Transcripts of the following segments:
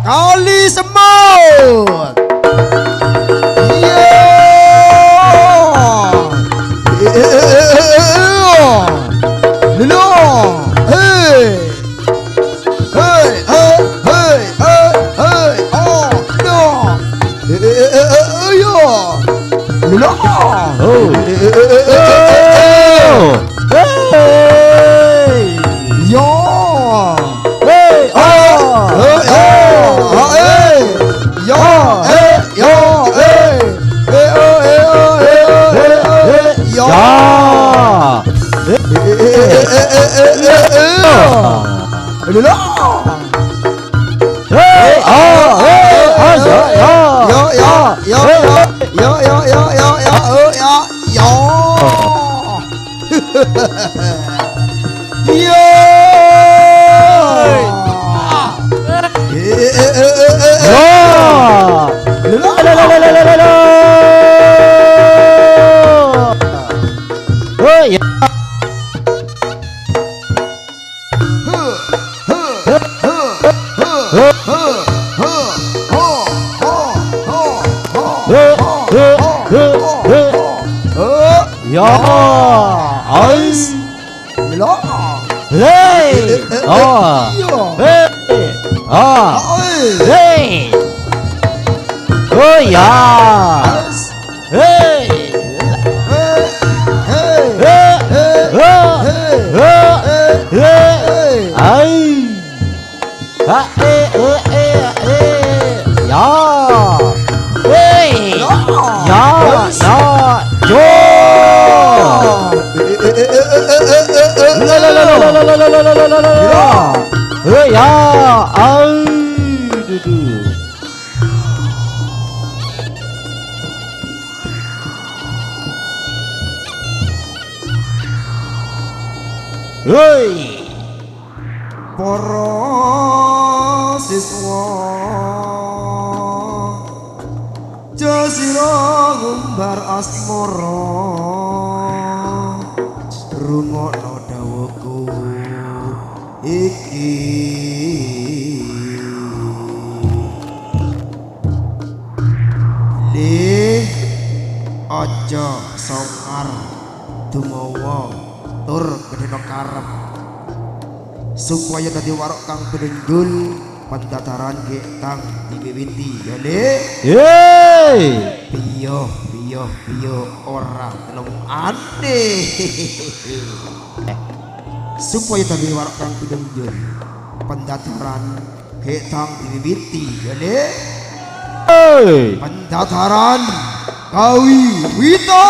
Kali semut. Para siswa jasira ngumbar asmara rungokno dawuhku iki Lih aja songkar dumawa tur gedhena karep supaya tadi warok kang penunjul pendataran ge kang diwiwiti ya Le. Piyo ora telung ade. Supaya tadi warok kang penunjul pendataran ge kang diwiwiti ya Le. Pendataran kawi wita.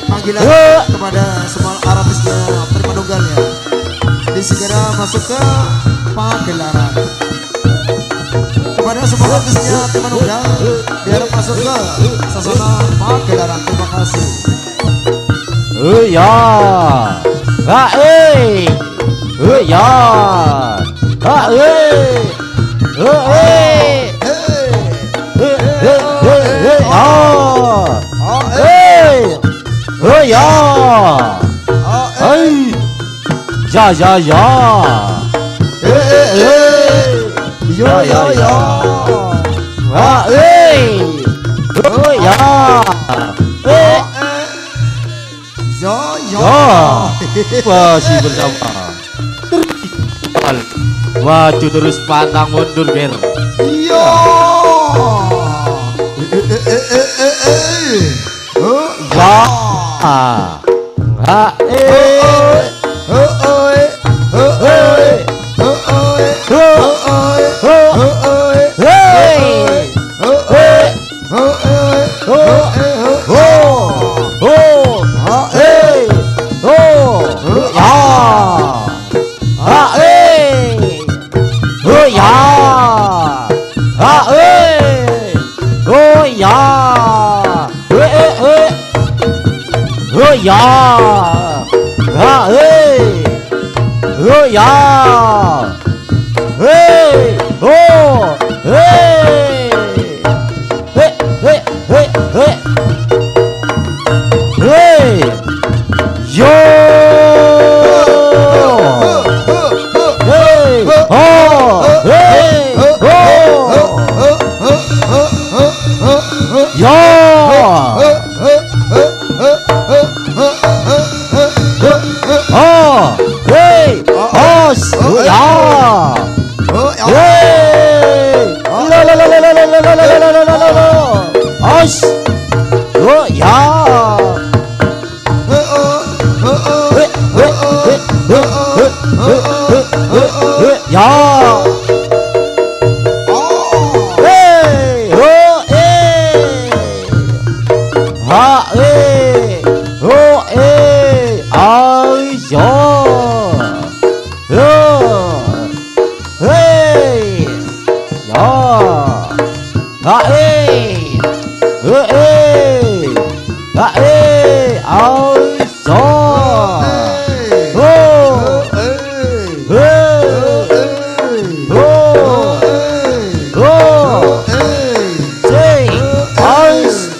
Panggilan kepada semua artisnya Permanunggal ya, jadi segera masuk ke pagelaran. Kepada semua artisnya Permanunggal biar masuk ke sasana pagelaran. Terima kasih. ya ya ya. Ya ya ya. Wah, oh ya. Ya. Masih bersama. Maju terus pantang mundur ger. Iya.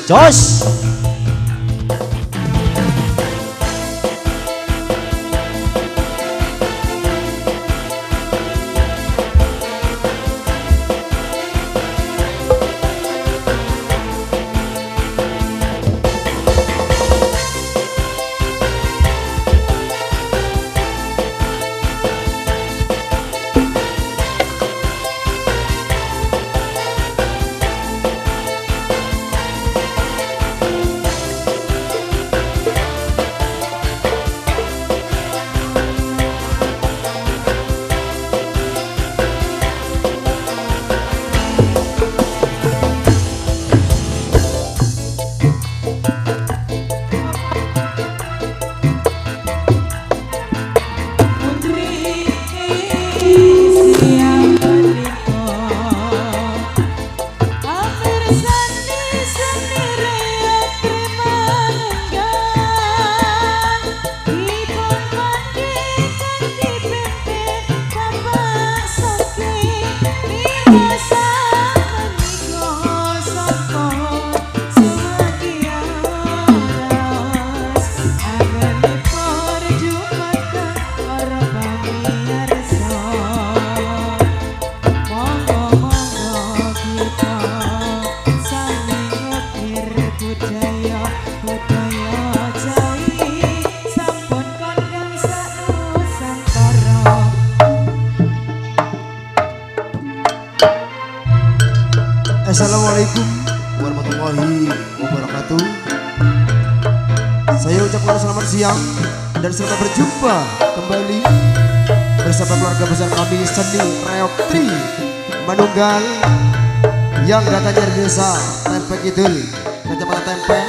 Josh. Assalamualaikum warahmatullahi wabarakatuh. Saya ucapkan selamat siang dan selamat berjumpa kembali bersama keluarga besar kami Seni Reok Tri Manunggal yang datang dari desa Tempe Kidul, Kecamatan Tempe,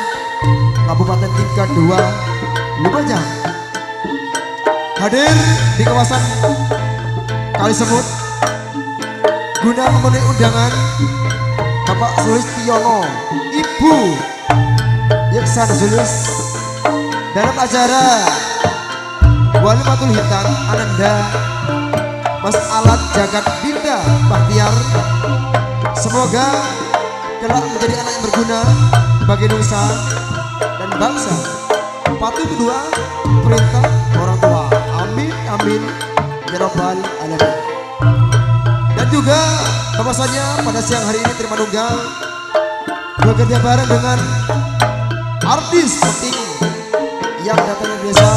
Kabupaten Tingkat 2, Lumajang. Hadir di kawasan Kalisemut guna memenuhi undangan Bapak Sulistiono, Ibu Yeksan Zulus dalam acara Walimatul Hitan Ananda Mas Alat Jagat Binda Bahtiar. Semoga kelak menjadi anak yang berguna bagi nusa dan bangsa, patuh kedua perintah orang tua. Amin. amin ya rabbal alamin. Dan juga bahwasanya pada siang hari ini Tri Manunggal bekerja bareng dengan artis penting yang datang dari desa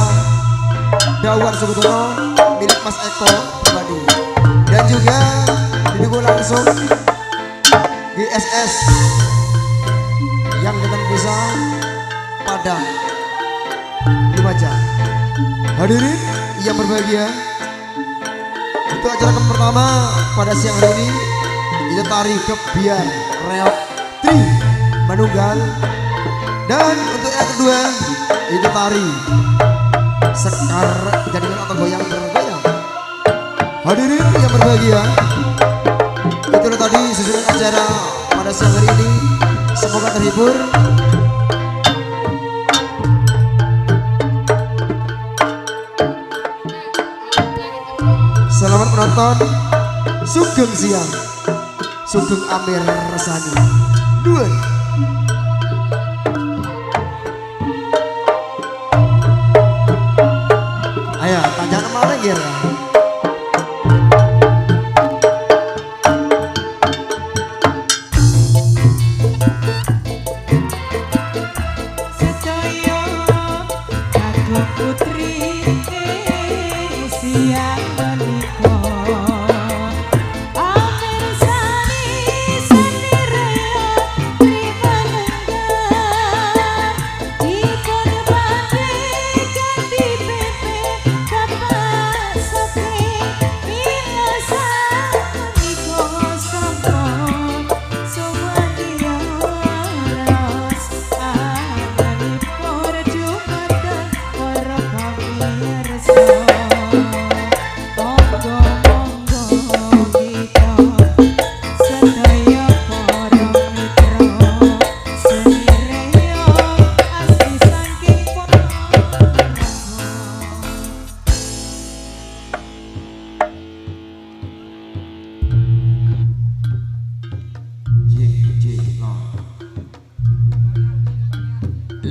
Dawan Sukutono milik Mas Eko pribadi, dan juga didukung langsung GSS yang datang dari desa Padang Lumajang. Hadirin yang berbahagia, untuk acara pertama pada siang hari ini itu tari Kebiar Reok Tri Manunggal, dan untuk yang kedua itu tari Sekar Jadilan atau goyang bergoyang. Hadirin yang berbahagia, itulah tadi susunan acara pada siang hari ini, semoga terhibur. Selamat menonton Sugeng Siang Sugeng Amir Resani Dua. Ayo tanya mana ya?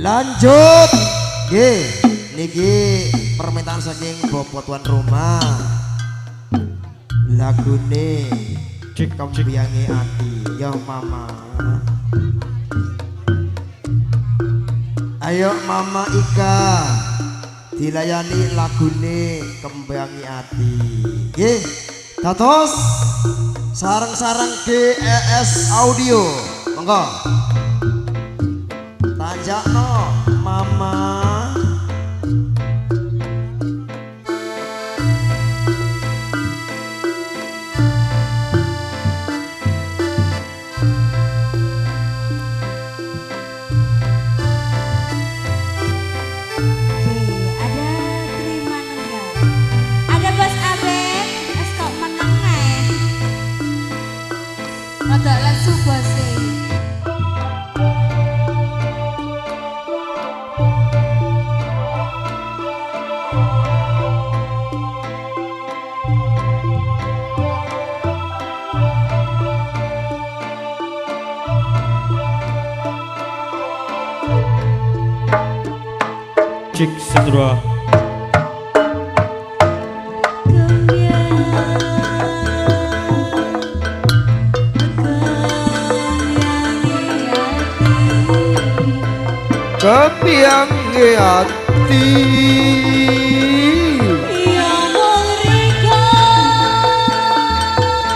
Lanjut, niki permintaan saking bapak tuan rumah. Lagune Kembiyange Ati, ya mama. Ayo mama Ika, dilayani lagune Kembiyange Ati. Nggih, dados sareng-sareng GES Audio, monggo. Tanjakno mama. Rada lesu bose. Cik Sendra. Kembiyange Ati.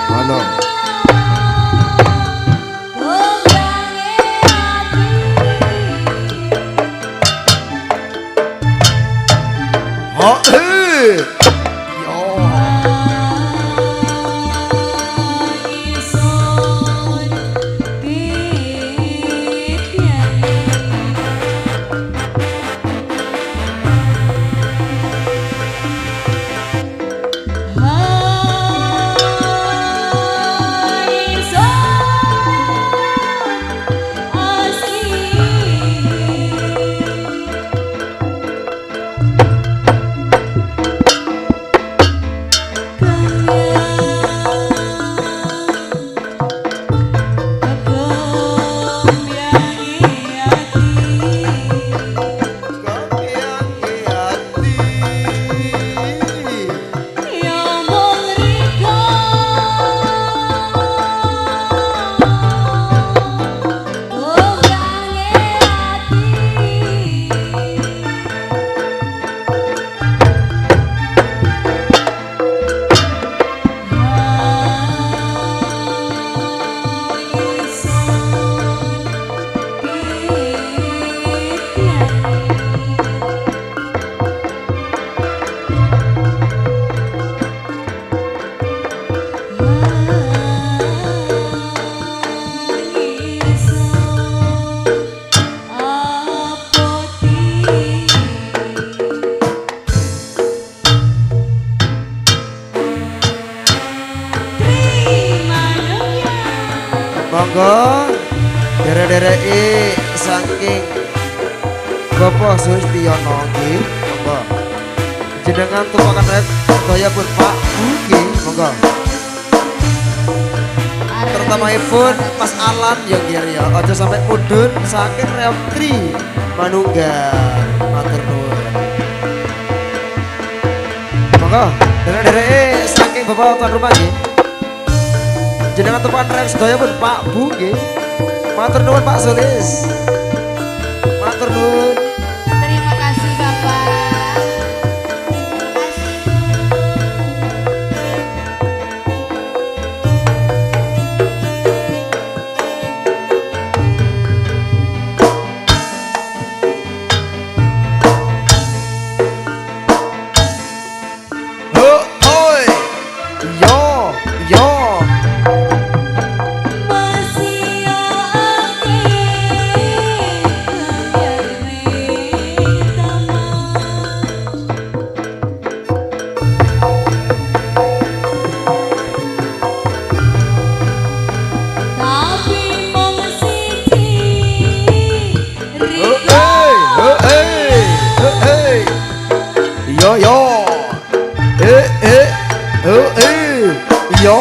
Halo. Oh, monggo dere-dereki saking Bapak Sustiono nggih monggo jenengan tumpakan rek daya pun Pak nggih monggo terutama pun Mas Alan ya nggih ya aja sampai mudhun saking Reok Tri Manunggal matur nuwun monggo dere-dereki saking Bapak tuan rumah nggih jenengan tumpakan rek sedaya pun Pak Bu nggih matur nuwun Pak Sulis matur nuwun. Terima kasih Bapak. Terima kasih. Ho oi yo yo yo yo yo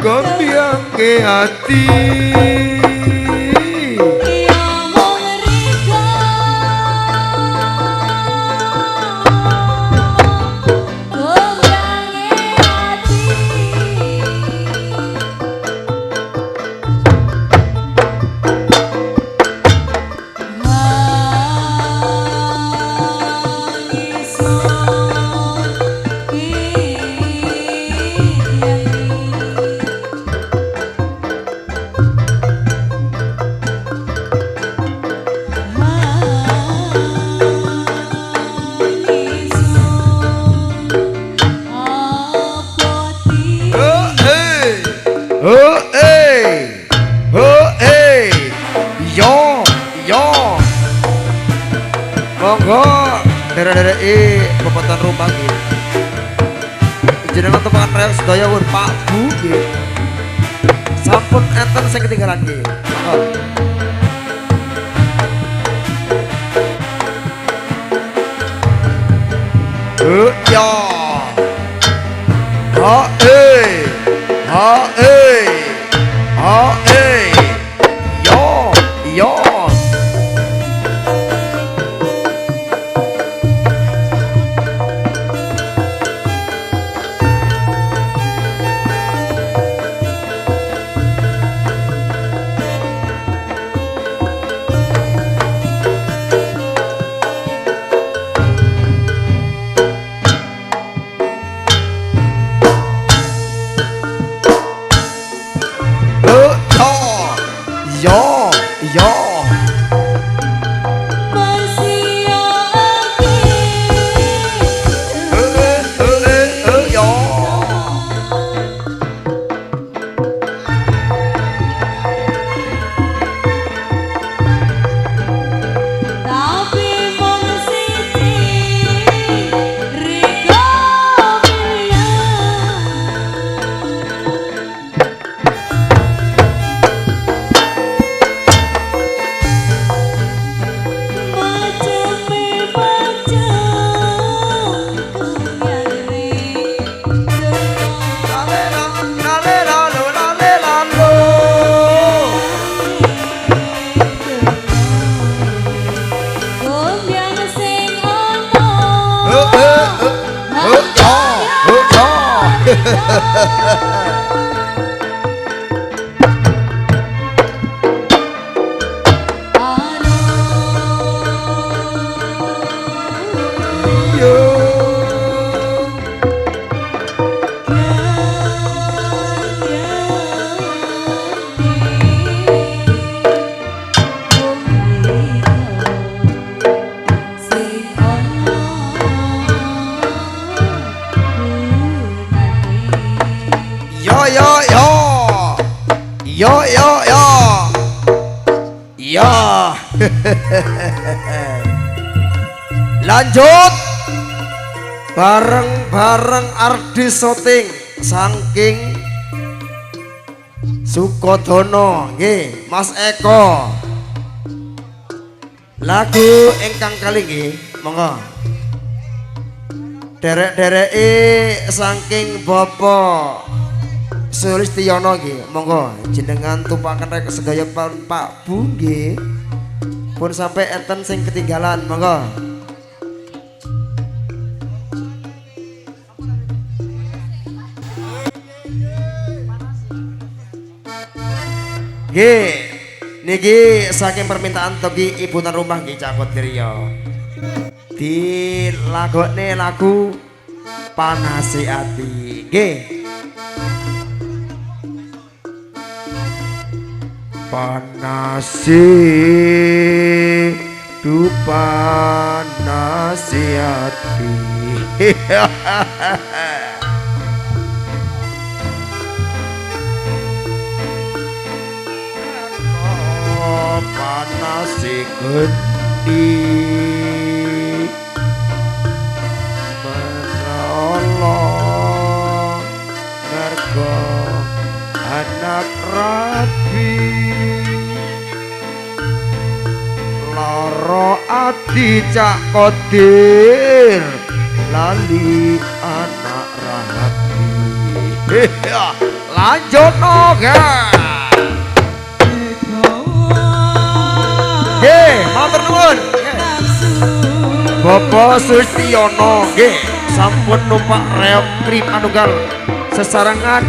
Gombiang ke hati monggo daerah-daerah Bapak rumah gitu jenengan teman rek sedaya pun Pak Bu gitu sampun enten sing ketinggalan gitu ya ha yo yo Yo. Lanjut bareng-bareng Ardi syuting saking Sukodono nggih Mas Eko. Lagu ingkang kali nggih monggo. Derek-dereke saking Bapak Sulistiono nggih, monggo jenengan tumpaken rek sedaya Pak Bu nggih. Pun sampai enten sing ketinggalan, monggo. Nggih, niki saking permintaan togi ibu tan rumah nggih cakot griya. Dilagokne lagu Panasi Ati. Nggih. Panasi du panasi hati. Oh, panasi geni menolong mergo anak rapi. Loro ati cak kodir lali anak rahati. Lanjut noga. Nggih, matur nuwun. Bapak Sulistiono nggih sampun numpak reog Tri Manunggal sesarengan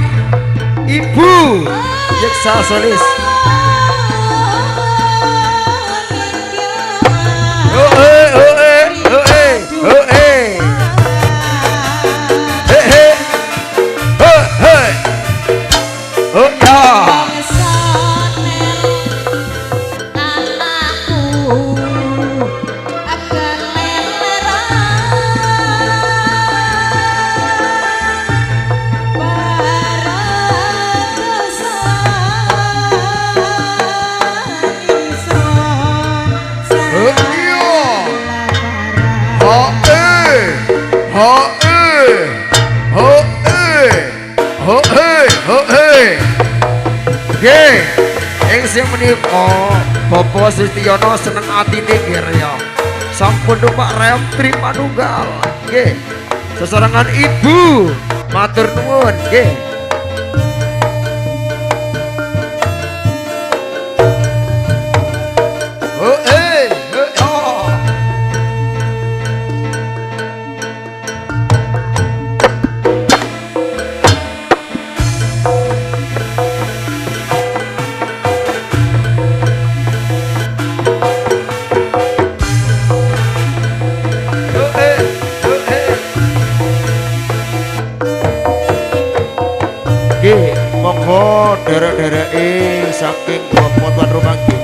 Ibu Yeksa Solis. Sing menika Bapak Sulistiono seneng atine nggih ya. Sampun numpak reog Tri Manunggal nggih. Sesarengan Ibu matur nuwun nggih. Monggo derek-dereke saking bapak tuan rumah nggih.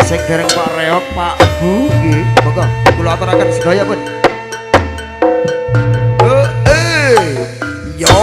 Sing dereng Pak Reog, Pak Bu nggih, monggo kula aturaken sedaya pun. Yo.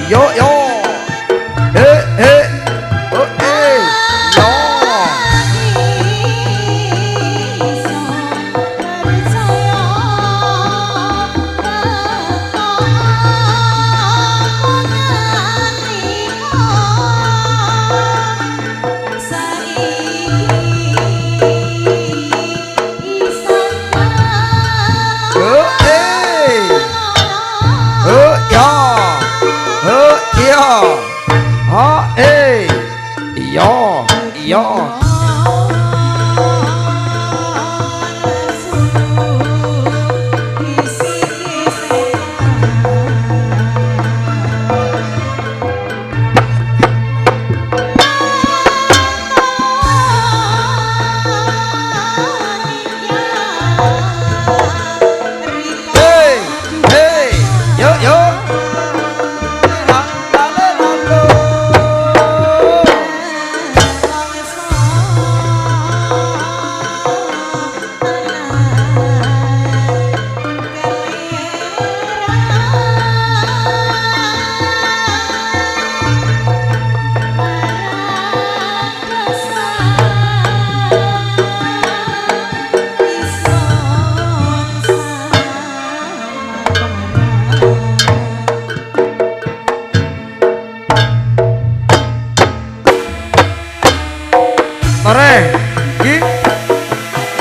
Yo Yo.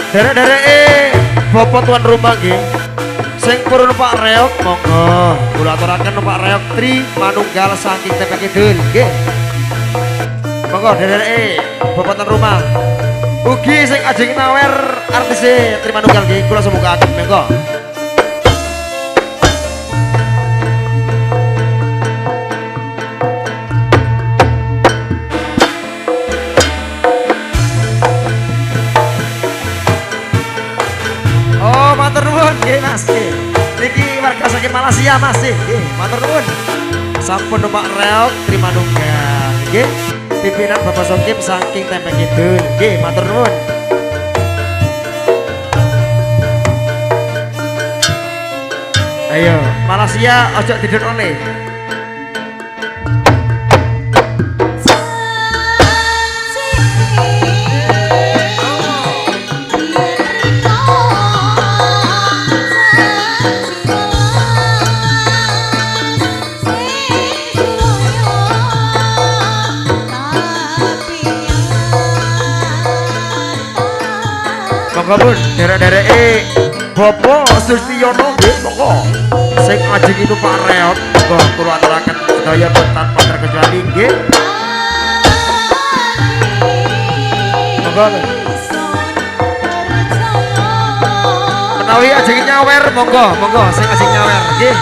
Derek-derek bapak tuan rumah nggih. Sing purun Pak Reok monggo kula aturaken Pak Reok Tri manunggal saking TP Kidul nggih. Monggo derek bapak tuan rumah. Ugi sing ajeng nawer artis Tri manunggal nggih kula sembungaken monggo. Nggih Mas, niki warga saking Malaysia Mas nggih, matur nuwun. Sampun Pak Reok Tri manunggal nggih. Pimpinan Bapak Sokim saking Tempe Kidul nggih, matur nuwun. Ayo, Malaysia ojo didonone. Monggo derek-derek Bapak Sustiono nggih monggo. Sing ajeng itu Pak Reot monggo kula aturaken sedaya tanpa terkecuali nggih. Monggo. Menawi ajeng nyawer monggo, monggo sing ajeng nyawer nggih.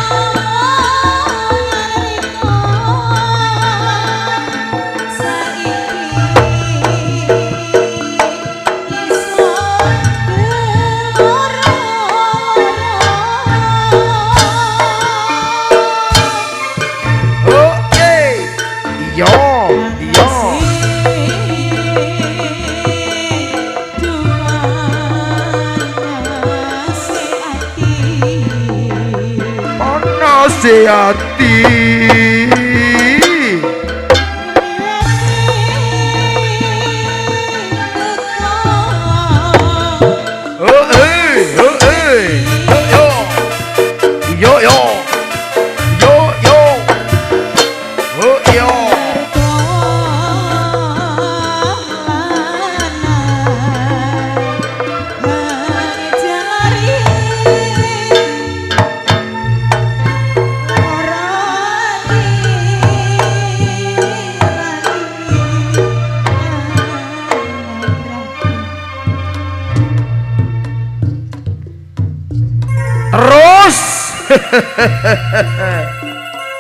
Hati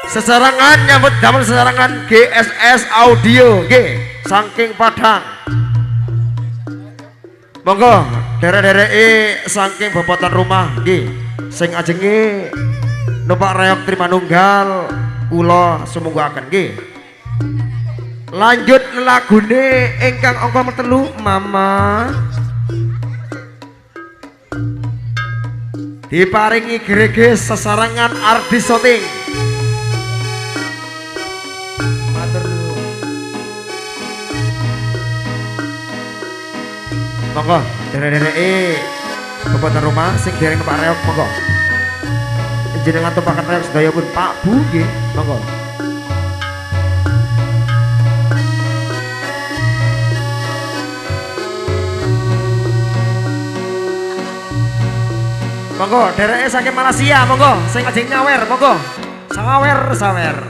sesarangan nyambut damel sesarangan GSS Audio nggih saking Padang. Monggo derek-derek saking bapak rumah nggih sing ajenge numpak Reok Tri manunggal kula sumungguhaken nggih. Lanjut lagune ingkang angka telu Mama diparingi greges sesarangan Ardi Soting. Matur nuwun. Monggo derek-derek bapak rumah sing dereng Pak Reok monggo. Jenengan tumpakan Reok sedaya pun Pak Bu nggih, monggo. Monggo dereke saking Malaysia, monggo sing ajeng nyawer, monggo. Sawer.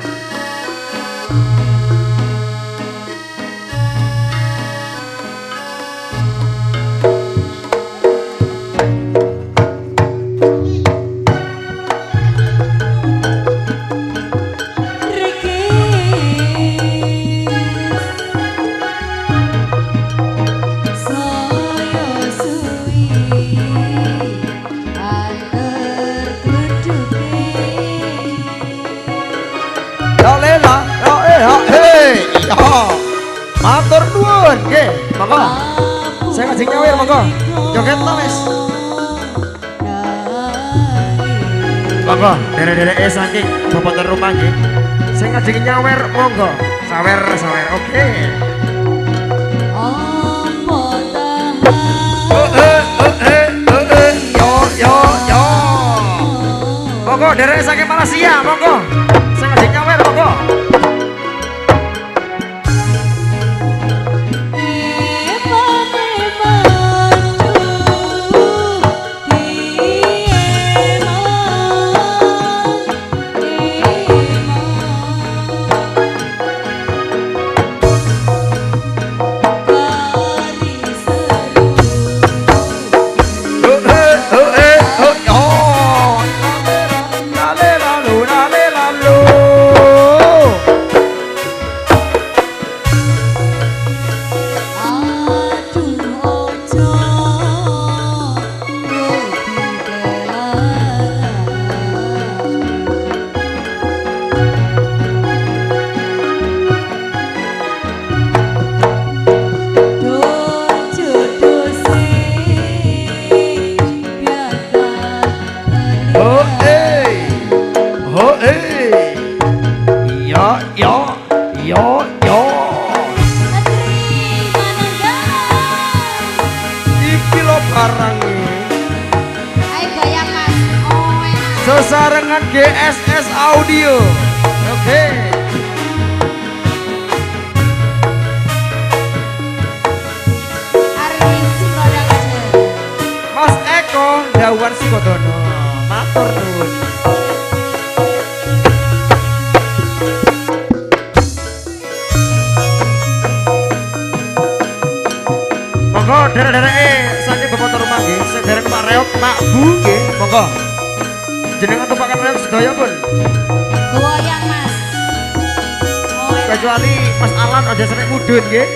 Matur nuwun nggih. Monggo. Saya ngajeng nyawer monggo. Joget ta wis. Monggo, derek-dereke saking boboten rumah nggih. Sing ngajeng nyawer monggo. Sawer-sawer. Oke. Yo. Monggo derek saking Malaysia, monggo. Sing ngajeng nyawer monggo. Yo. Iki lo barangnya. Ayo goyang mas. Oh enak. Sesarengan GSS Audio. Oke. Arwis Production. Mas Eko Dawan Sikodono. Matur nuwun. Monggo derek-dereke saking boboten rumah nggih, sing derek Pak Reok, Pak Bu nggih, monggo. Jenengan tumpakan Reok sedaya pun. Goyang mas. Oh enak. Kecuali Mas Alan aja sering mudun nggih.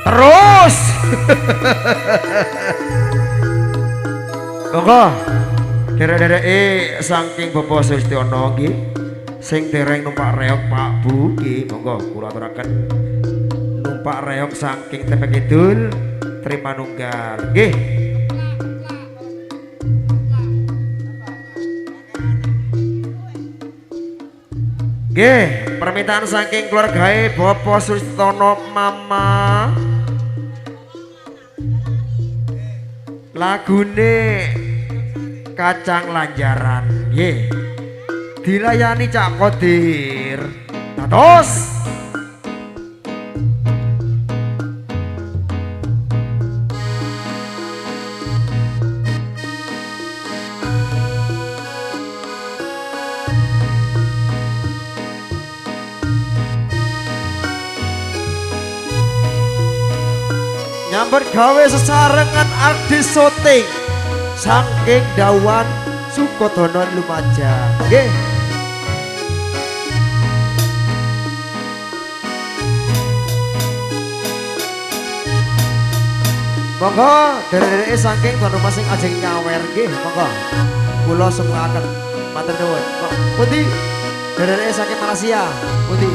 Terus. Monggo. Derek-dereke saking Bapak Sustiono nggih sing dereng numpak reok Pak Bu nggih monggo kula aturaken Pak Reok saking Tepe Kidul terima nunggal nggih. Nggih, permintaan saking keluargae Bapak Sustono Mama. Lagune Kacang Lanjaran nggih. Dilayani Cak Kodir. Dados nyambut gawe sesarengan artis syuting saking Dawan Sukodono Lumajang nggih. Monggo derek-dereke saking tuan rumah sing ajeng nyawer nggih, monggo. Kula sembungaken matur nuwun. Kok pundi? Derek-dereke saking Malaysia. Pundi?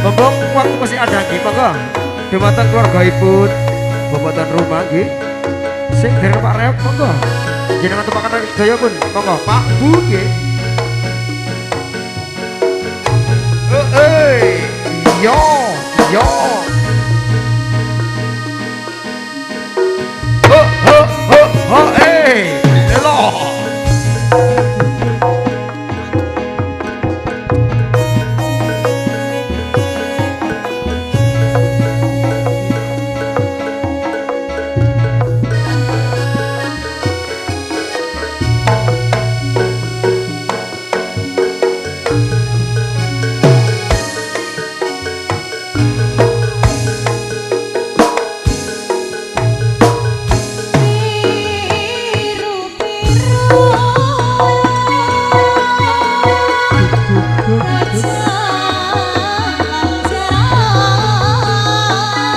Mumpung waktu masih ada nggih, monggo dumateng keluargaipun bobotan rumah nggih. Sing dereng Pak Reok monggo. Jenengan tumpakan sedaya pun monggo Pak Bu nggih. Yo yo. Hello.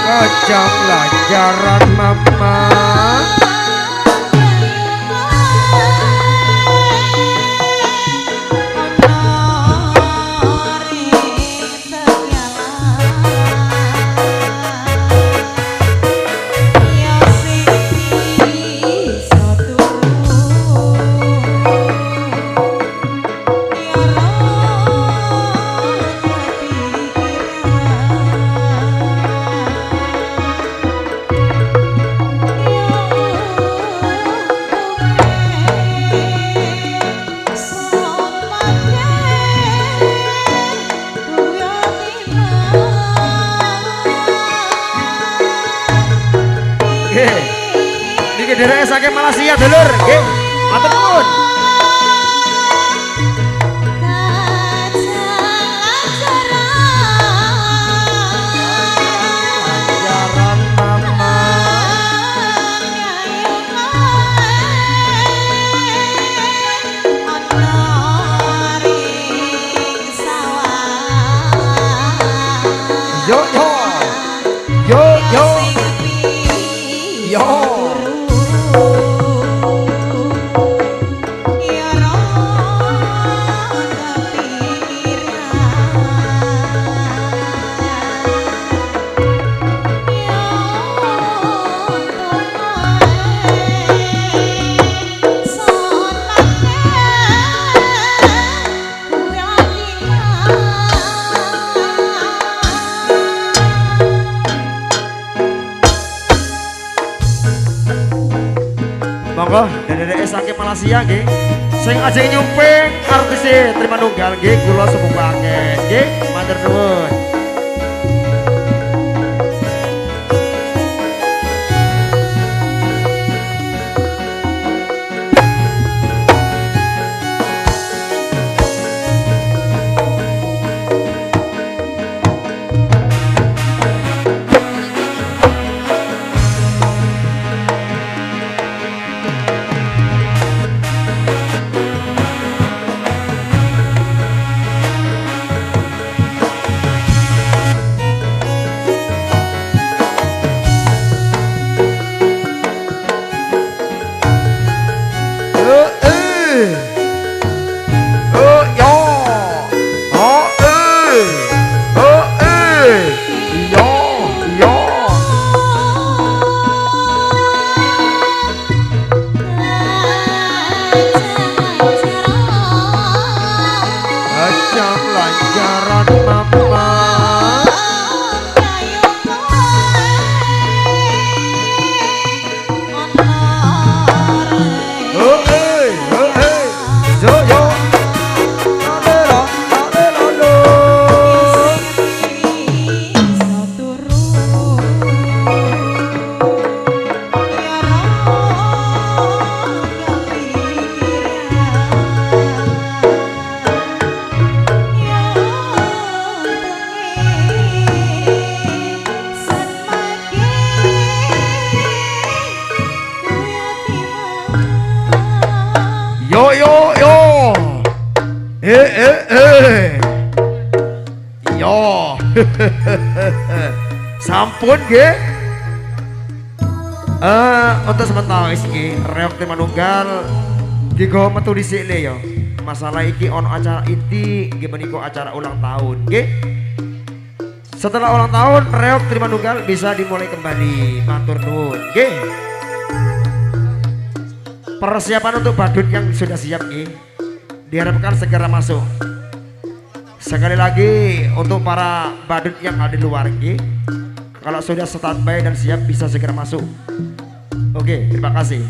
Kacang lanjaran mama. Nggih. Niki derek saking Malaysia dulur, nggih. Matur nuwun. Jaran mama. Yo yo. Yo yo. Yo. Monggo dedek saking Malaysia nggih. Sing ajeng nyumping artis terima nunggal nggih kula sepuhake nggih. Matur nuwun. Yo. Sampun nggih. Untuk sementara iki reok tema nunggal digo metu dhisik le yo. Masalah iki ono acara inti nggih menika acara ulang tahun nggih. Setelah ulang tahun reok terima nunggal bisa dimulai kembali. Matur nuwun nggih. Persiapan untuk badut yang sudah siap nggih diharapkan segera masuk. Sekali lagi untuk para badut yang ada di luar nggih, kalau sudah standby dan siap bisa segera masuk. Oke, terima kasih.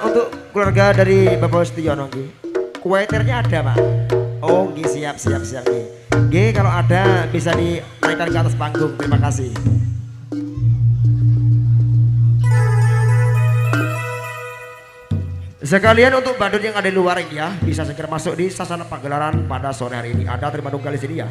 Untuk keluarga dari Bapak Setiono nggih, kueternya ada Pak? Oh nggih, siap nggih. Nggih, kalau ada bisa dinaikkan ke atas panggung. Terima kasih. Sekalian untuk badut yang ada di luar ya bisa segera masuk di sasana pagelaran pada sore hari ini. Ada terima nunggal di sini ya.